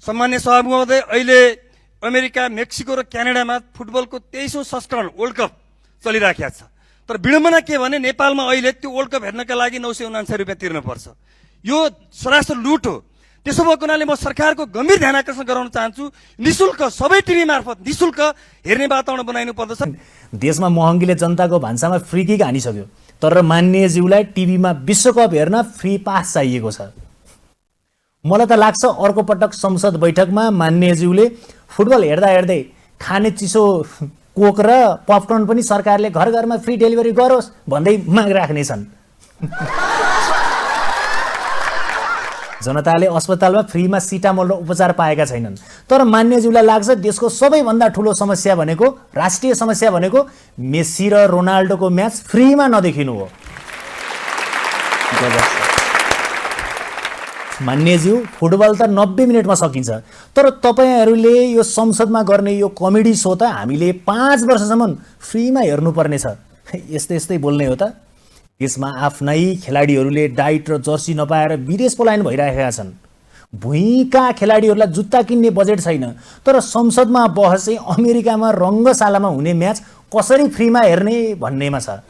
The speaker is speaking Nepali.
सम्मान्य सभामुख महोदय, अहिले अमेरिका, मेक्सिको र क्यानाडामा फुटबलको 23औं संस्करण वर्ल्ड कप चलिराखेको छ। तर विडम्बना के भने नेपालमा अहिले त्यो वर्ल्ड कप हेर्नका लागि 979 रुपियाँ तिर्नुपर्छ। यो सरासर लुट हो। त्यसो भएको हुनाले म सरकारको गम्भीर ध्यान आकर्षण गराउन चाहन्छु, निशुल्क सबै टिभी मार्फत निशुल्क हेर्ने वातावरण बनाइनु पर्दछ। देशमा महँगीले जनताको भान्सामा फ्री किक हानिसक्यो, तर मान्यज्यूलाई टिभीमा विश्वकप हेर्न फ्री पास चाहिएको छ। मलाई त लाग्छ अर्को पटक संसद बैठकमा मान्यज्यूले फुटबल हेर्दा हेर्दै खाने चिसो कोक र पपकर्न पनि सरकारले घर घरमा फ्री डेलिभरी गरोस् भन्दै माग राख्नेछन्। जनताले अस्पतालमा फ्रीमा सिटामोल र उपचार पाएका छैनन्, तर मान्यज्यूलाई लाग्छ देशको सबैभन्दा ठुलो समस्या भनेको, राष्ट्रिय समस्या भनेको मेस्सी र रोनाल्डोको म्याच फ्रीमा नदेखिनु हो। मान्यज्यू, फुटबल त 90 मिनेटमा सकिन्छ, तर तपाईहरूले यो संसदमा गर्ने यो कमेडी सो त हामीले 5 वर्षसम्म फ्रीमा हेर्नुपर्ने छ। यस्तै बोल्ने हो त। यसमा आफ्नै खेलाडीहरूले डाइट र जर्सी नपाएर विदेश पलायन भइरहेका छन्। भुइँका खेलाडीहरूलाई जुत्ता किन्ने बजेट छैन, तर संसदमा बहस चाहिँ अमेरिकामा रङ्गशालामा हुने म्याच कसरी फ्रीमा हेर्ने भन्नेमा छ।